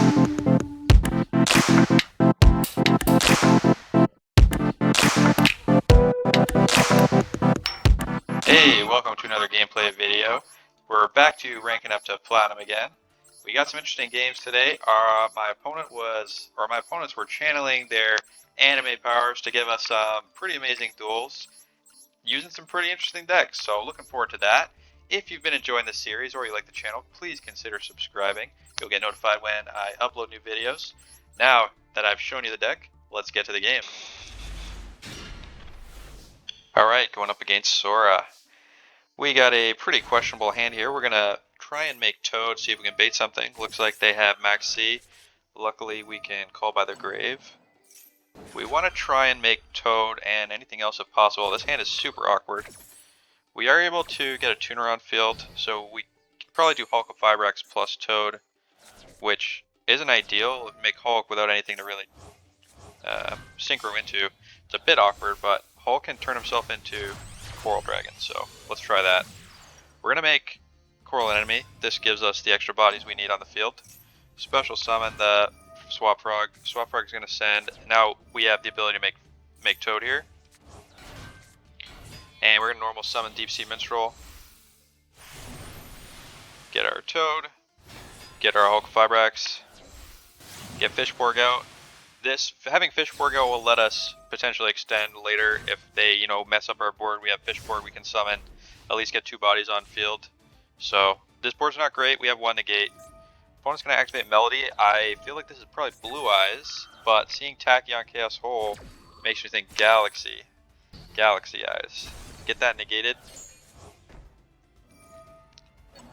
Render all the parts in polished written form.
Hey, welcome to another gameplay video. We're back to ranking up to Platinum again. We got some interesting games today. My opponents were channeling their anime powers to give us some pretty amazing duels, using some pretty interesting decks, so looking forward to that. If you've been enjoying this series or you like the channel, please consider subscribing. You'll get notified when I upload new videos. Now that I've shown you the deck, let's get to the game. Alright, going up against Sora. We got a pretty questionable hand here. We're going to try and make Toad, see if we can bait something. Looks like they have Max C. Luckily, we can call by their grave. We want to try and make Toad and anything else if possible. This hand is super awkward. We are able to get a tuner on field, so we can probably do Hulk of Fibrax plus Toad, which isn't ideal. Make Hulk without anything to really synchro into. It's a bit awkward, but Hulk can turn himself into Coral Dragon, so let's try that. We're going to make Coral an enemy. This gives us the extra bodies we need on the field. Special summon the Swap Frog. Swap Frog is going to send. Now we have the ability to make Toad here. And we're going to normal summon Deep Sea Minstrel. Get our Toad. Get our Hulk Fibrax. Get Fishborg out. Having Fishborg out will let us potentially extend later if they, mess up our board. We have Fishborg we can summon, at least get 2 bodies on field. So this board's not great. We have 1 negate. Opponent's going to activate Melody. I feel like this is probably Blue Eyes, but seeing Tachyon Chaos Hole makes me think Galaxy. Galaxy Eyes. Get that negated.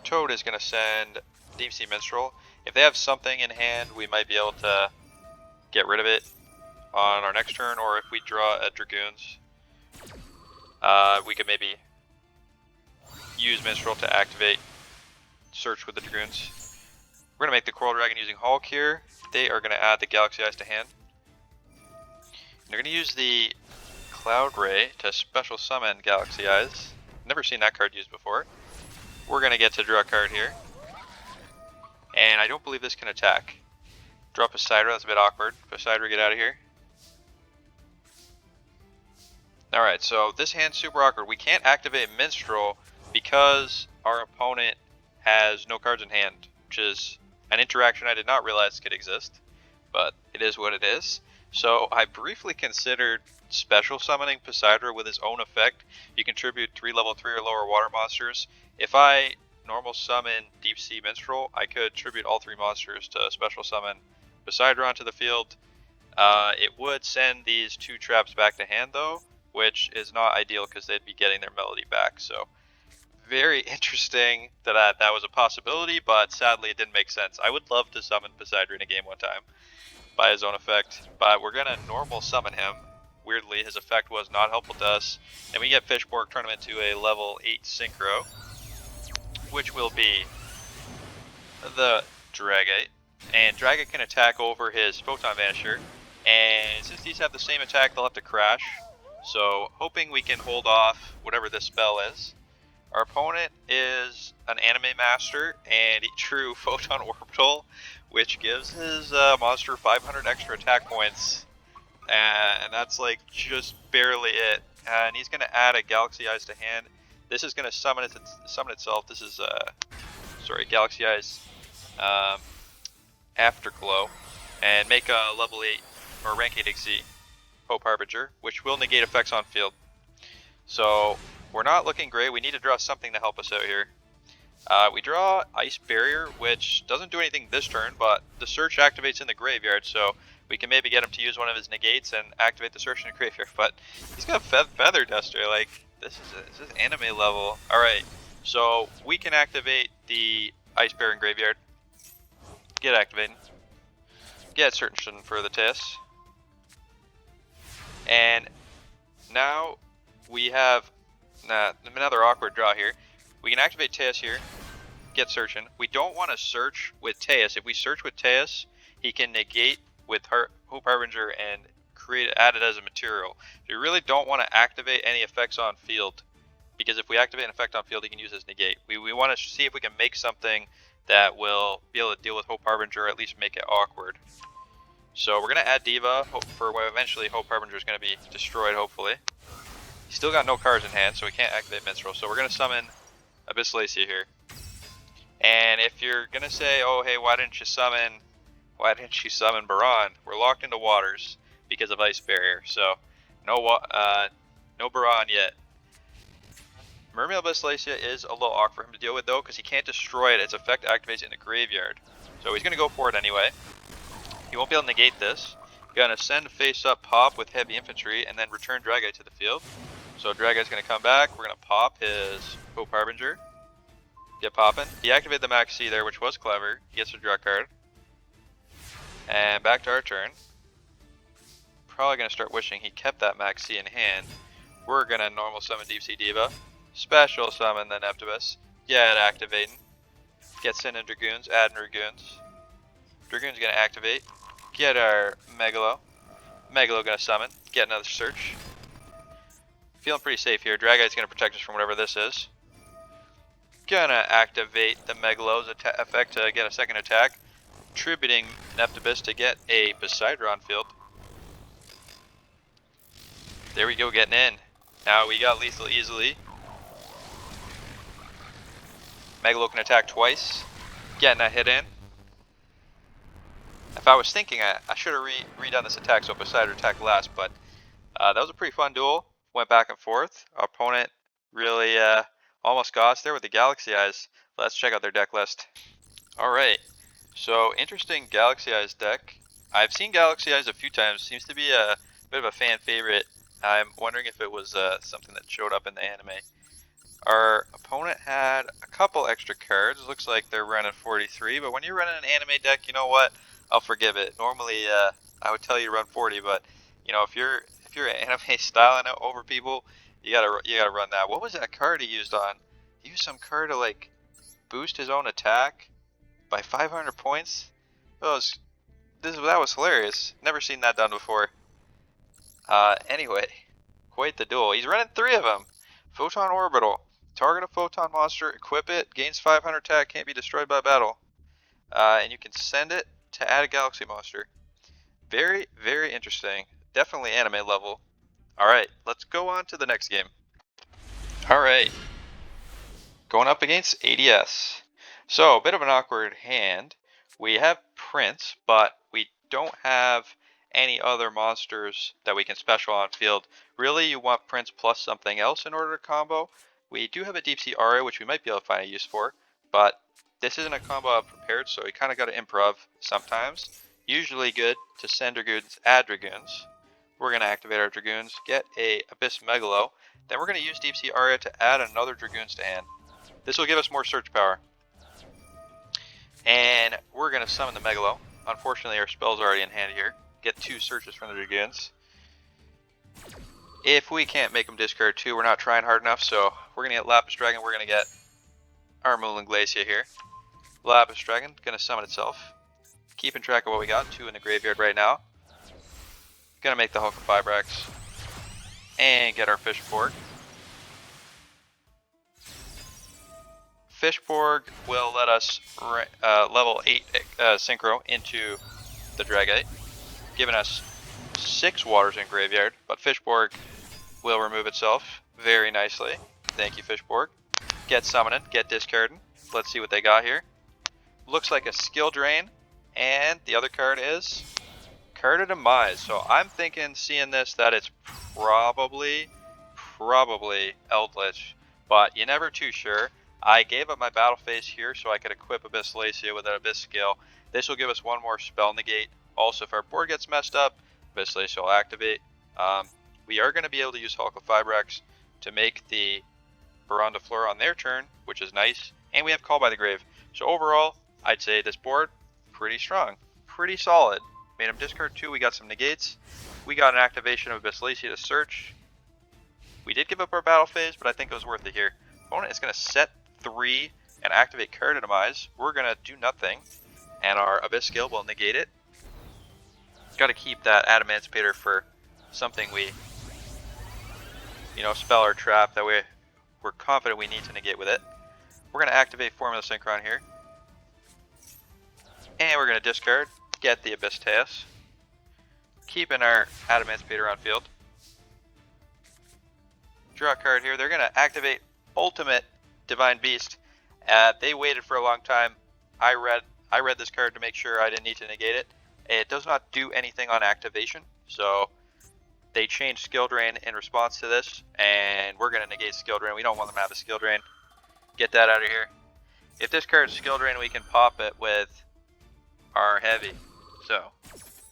Toad is going to send Deep Sea Minstrel. If they have something in hand, we might be able to get rid of it on our next turn, or if we draw a Dragoons, we could maybe use Minstrel to activate Search with the Dragoons. We're going to make the Coral Dragon using Hulk here. They are going to add the Galaxy Eyes to hand. And they're going to use the Cloud Ray to special summon Galaxy Eyes. Never seen that card used before. We're going to get to draw a card here. And I don't believe this can attack. Drop Poseidon, that's a bit awkward. Poseidon, get out of here. Alright, so this hand's super awkward. We can't activate Minstrel because our opponent has no cards in hand, which is an interaction I did not realize could exist, but it is what it is. So I briefly considered special summoning Poseidon with his own effect. You contribute 3 level 3 or lower water monsters. If I normal summon Deep Sea Minstrel, I could tribute all 3 monsters to special summon Poseidon to the field. It would send these 2 traps back to hand though, which is not ideal because they'd be getting their Melody back. So very interesting that that was a possibility, but sadly it didn't make sense. I would love to summon Poseidon in a game one time by his own effect, but we're going to normal summon him. Weirdly, his effect was not helpful to us. And we get Fishborg, turn him into a level 8 Synchro, which will be the Dragite. And Dragite can attack over his Photon Vanisher, and since these have the same attack, they'll have to crash. So, hoping we can hold off whatever this spell is. Our opponent is an Anime Master, and he drew Photon Orbital, which gives his monster 500 extra attack points. And that's like just barely it. And he's going to add a Galaxy Eyes to hand. This is going to summon itself. This is, Galaxy Eyes Afterglow, and make a level 8 or rank 8 XZ Hope Harbinger, which will negate effects on field. So we're not looking great. We need to draw something to help us out here. We draw Ice Barrier, which doesn't do anything this turn, but the search activates in the graveyard, so we can maybe get him to use one of his negates and activate the search in the graveyard. But he's got Feather Duster. Like, this is anime level. Alright, so we can activate the Ice Barrier in graveyard. Get activating. Get searching for the Tiss. And now we have another awkward draw here. We can activate Teus here. Get searching. We don't want to search with Teus. If we search with Teus, he can negate with Hope Harbinger and add it as a material. So we really don't want to activate any effects on field, because if we activate an effect on field, he can use his negate. We want to see if we can make something that will be able to deal with Hope Harbinger, or at least make it awkward. So we're going to add Diva for what eventually Hope Harbinger is going to be destroyed, hopefully. He's still got no cards in hand, so we can't activate Minstrel. So we're going to summon Abyss Lacia here. And if you're going to say, oh, hey, why didn't you summon Baron? We're locked into waters because of Ice Barrier. So no Baron yet. Mermail Abyss Lacia is a little awkward for him to deal with, though, because he can't destroy it. Its effect activates in the graveyard. So he's going to go for it anyway. He won't be able to negate this. Gonna send face up pop with heavy infantry and then return Dragite to the field. So Dragite's gonna come back. We're gonna pop his Hope Harbinger. Get popping. He activated the Max C there, which was clever. He gets a draw card. And back to our turn. Probably gonna start wishing he kept that Max C in hand. We're gonna normal summon Deep Sea Diva. Special summon the Neptibus. Get activating. Get sending Dragoons, add Dragoons. Dragoon's gonna activate. Get our Megalo. Megalo gonna summon. Get another search. Feeling pretty safe here. Dragite's gonna protect us from whatever this is. Gonna activate the Megalo's effect to get a second attack. Tributing Neptibus to get a Poseidon field. There we go, getting in. Now we got lethal easily. Megalo can attack twice. Getting a hit in. If I was thinking, I should have redone this attack so Poseidon attacked last, but that was a pretty fun duel. Went back and forth. Our opponent really almost got us there with the Galaxy Eyes. Let's check out their deck list. Alright, so interesting Galaxy Eyes deck. I've seen Galaxy Eyes a few times. Seems to be a bit of a fan favorite. I'm wondering if it was something that showed up in the anime. Our opponent had a couple extra cards. It looks like they're running 43, but when you're running an anime deck, you know what? I'll forgive it. Normally, I would tell you to run 40, but you know, if you're anime styling it over people, you gotta run that. What was that card he used on? He used some card to like boost his own attack by 500 points. That was hilarious. Never seen that done before. Anyway, quite the duel. He's running 3 of them. Photon Orbital. Target a photon monster, equip it, gains 500 attack, can't be destroyed by battle. And you can send it to add a galaxy monster. Very, very interesting. Definitely anime level. Alright, let's go on to the next game. Alright. Going up against ADS. So, a bit of an awkward hand. We have Prince, but we don't have any other monsters that we can special on field. Really, you want Prince plus something else in order to combo. We do have a Deep Sea Aria, which we might be able to find a use for, but this isn't a combo I've prepared, so you kind of got to improv sometimes. Usually good to send Dragoons, add Dragoons. We're going to activate our Dragoons, get a Abyss Megalo, then we're going to use Deep Sea Aria to add another Dragoons to hand. This will give us more search power. And we're going to summon the Megalo. Unfortunately, our spell's already in hand here. Get 2 searches from the Dragoons. If we can't make them discard 2, we're not trying hard enough, so we're going to get Lapis Dragon, we're going to get our Moonland Glacia here. Lapis Dragon, going to summon itself. Keeping track of what we got, 2 in the graveyard right now. Going to make the Hulk of Fibrax. And get our Fishborg. Fishborg will let us level 8 Synchro into the Dragite, giving us 6 waters in graveyard, but Fishborg will remove itself very nicely. Thank you, Fishborg. Get summoning, get discarding. Let's see what they got here. Looks like a skill drain, and the other card is Card of Demise. So I'm thinking, seeing this, that it's probably Eldritch, but you're never too sure. I gave up my battle phase here so I could equip Abyss Lacia with an Abyss skill. This will give us 1 more spell negate. Also, if our board gets messed up, Abyss Lacia will activate. We are going to be able to use Hulk of Fibrax to make the Baron de Fleur on their turn, which is nice. And we have Call by the Grave. So overall, I'd say this board, pretty strong. Pretty solid. Made him discard 2, we got some negates. We got an activation of Abyss Lacia to search. We did give up our battle phase, but I think it was worth it here. Opponent is going to set 3 and activate Card of Demise. We're going to do nothing, and our Abyss skill will negate it. Got to keep that Adamantipator for something we, spell or trap that we're confident we need to negate with it. We're going to activate Formula Synchron here. And we're going to discard, get the Abyss Tails, keeping our Adamantipator on field. Draw a card here. They're going to activate Ultimate Divine Beast. They waited for a long time. I read this card to make sure I didn't need to negate it. It does not do anything on activation, so they changed skill drain in response to this, and we're going to negate skill drain. We don't want them to have a skill drain. Get that out of here. If this card's skill drain, we can pop it with our heavy. So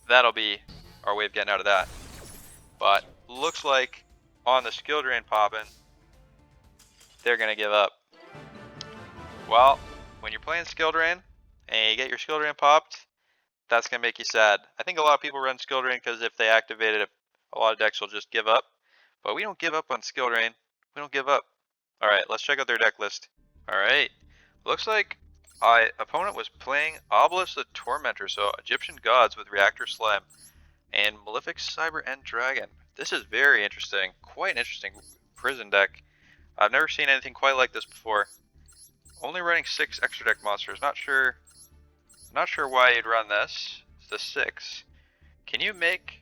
that'll be our way of getting out of that. But looks like on the skill drain popping, they're going to give up. Well, when you're playing skill drain and you get your skill drain popped, that's going to make you sad. I think a lot of people run skill drain because if they activate it, a lot of decks will just give up. But we don't give up on skill drain. We don't give up. Alright, let's check out their deck list. Alright, looks like my opponent was playing Obelisk the Tormentor, so Egyptian Gods with Reactor Slime, and Malefic Cyber End Dragon. This is very interesting. Quite an interesting prison deck. I've never seen anything quite like this before. Only running 6 extra deck monsters. Not sure why you'd run this. It's the 6. Can you make,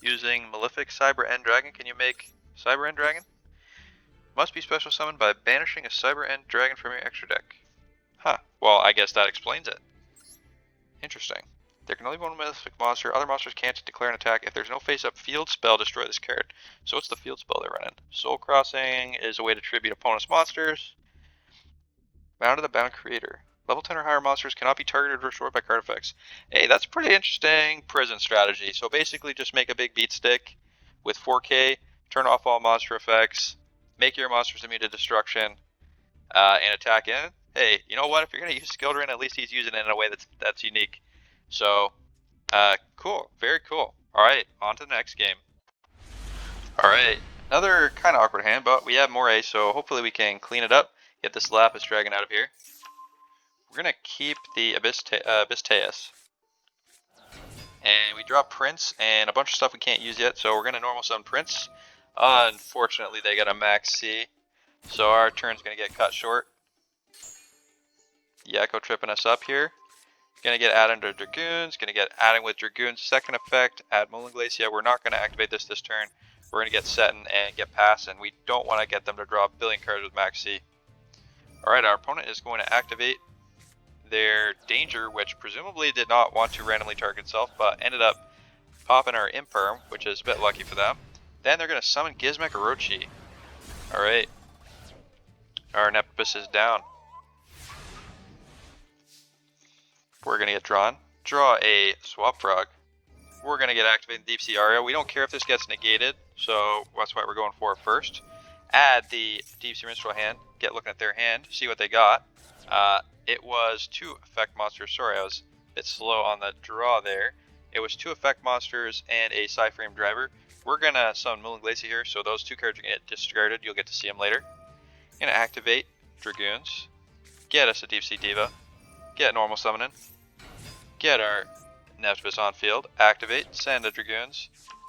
using Malefic Cyber End Dragon, can you make Cyber End Dragon? Must be special summoned by banishing a Cyber End Dragon from your extra deck. Huh. Well, I guess that explains it. Interesting. There can only be one Malefic monster. Other monsters can't declare an attack. If there's no face-up field spell, destroy this card. So what's the field spell they're running? Soul Crossing is a way to tribute opponent's monsters. Bound to the Bound Creator. Level 10 or higher monsters cannot be targeted or destroyed by card effects. Hey, that's pretty interesting prison strategy. So basically just make a big beat stick with 4K, turn off all monster effects, make your monsters immune to destruction, and attack in. Hey, you know what? If you're going to use skill drain, at least he's using it in a way that's unique. So, cool. Very cool. Alright, on to the next game. Alright, another kind of awkward hand, but we have more ace, so hopefully we can clean it up. Get this Lapis Dragon out of here. We're going to keep the Abyss Tails. And we draw Prince and a bunch of stuff we can't use yet, so we're going to normal summon Prince. Unfortunately, they got a max C, so our turn's going to get cut short. Echo tripping us up here. Going to get added to Dragoons, going to get adding with Dragoons. Second effect, add Moulin Glacier. We're not going to activate this turn. We're going to get set and get past, and we don't want to get them to draw a billion cards with max C. Alright, our opponent is going to activate their Danger, which presumably did not want to randomly target itself, but ended up popping our Imperm, which is a bit lucky for them. Then they're going to summon Gizmek Orochi. Alright. Our Nepopus is down. We're going to get drawn. Draw a Swap Frog. We're going to get activated Deep Sea Aria. We don't care if this gets negated, so that's why we're going for it first. Add the Deep Sea Minstrel hand. Get looking at their hand. See what they got. It was 2 effect monsters. Sorry, I was a bit slow on the draw there. It was 2 effect monsters and a Psyframe Driver. We're going to summon Moulin Glacier here, so those 2 cards are going to get discarded. You'll get to see them later. Going to activate Dragoons. Get us a Deep Sea Diva. Get normal summoning. Get our Nepopus on field. Activate. Send a Dragoons.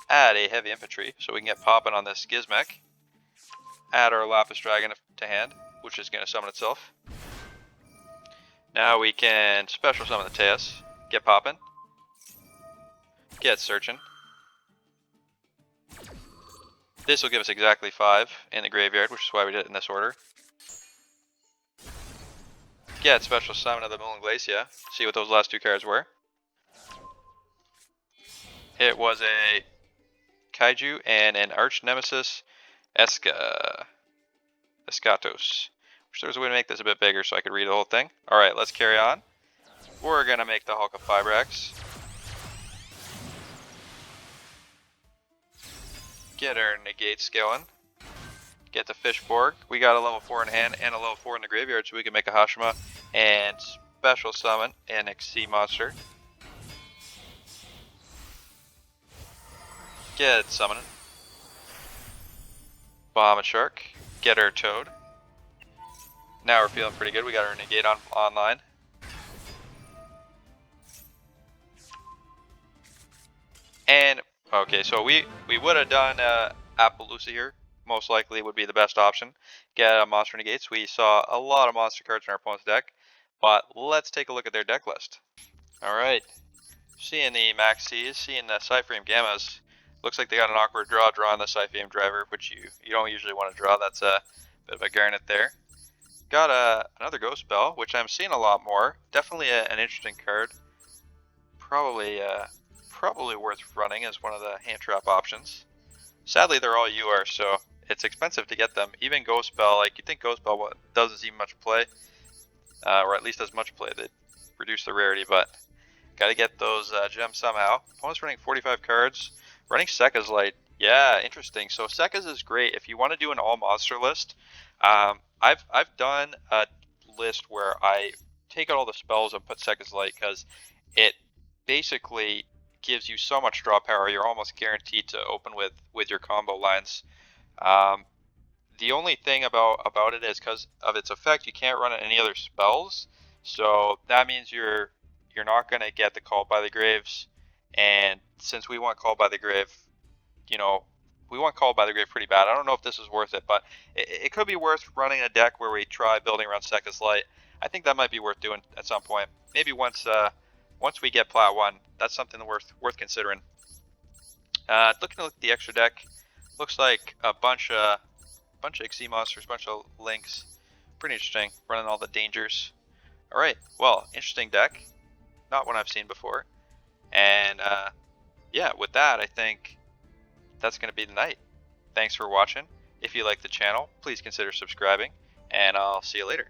Add a Heavy Infantry so we can get popping on this Gizmek. Add our Lapis Dragon to hand, which is going to summon itself. Now we can special summon the Tails. Get popping. Get searching. This will give us exactly 5 in the graveyard, which is why we did it in this order. Get special summon of the Moulin Glacier. See what those last 2 cards were. It was a Kaiju and an Arch Nemesis Escatos. Wish there was a way to make this a bit bigger so I could read the whole thing. Alright, let's carry on. We're going to make the Hulk of Fibrax. Get our negates going. Get the Fishborg. We got a level 4 in hand and a level 4 in the graveyard, so we can make a Hashima and special summon an XC monster. Get summoning. Bomb and Shark. Get our Toad. Now we're feeling pretty good. We got our negate online. And okay, so we would have done Appaloosa here. Most likely would be the best option. Get a monster negates. We saw a lot of monster cards in our opponent's deck, but let's take a look at their deck list. Alright, seeing the Maxis, seeing the Cyframe Gammas. Looks like they got an awkward draw drawing the Cyframe Driver, which you don't usually want to draw. That's a bit of a garnet there. Got another Ghost Bell, which I'm seeing a lot more. Definitely an interesting card. Probably worth running as one of the hand trap options. Sadly, they're all UR, so it's expensive to get them. Even Ghost Bell, like you'd think Ghost Bell doesn't see much play, or at least as much play. They reduce the rarity, but gotta get those gems somehow. Opponent's running 45 cards. Running Sekka's Light, yeah, interesting. So Sekka's is great if you want to do an all monster list. I've done a list where I take out all the spells and put Sekka's Light because it basically gives you so much draw power. You're almost guaranteed to open with your combo lines. The only thing about it is because of its effect, you can't run any other spells. So that means you're not going to get the Call by the Graves. And since we want Call by the Grave, we want Call by the Grave pretty bad. I don't know if this is worth it, but it could be worth running a deck where we try building around Sekka's Light. I think that might be worth doing at some point. Maybe once we get Plat 1, that's something worth considering. Looking at the extra deck, looks like a bunch of XC monsters, bunch of links. Pretty interesting, running all the dangers. Alright, well, interesting deck. Not one I've seen before. And yeah, with that, I think that's going to be the night. Thanks for watching. If you like the channel, please consider subscribing, and I'll see you later.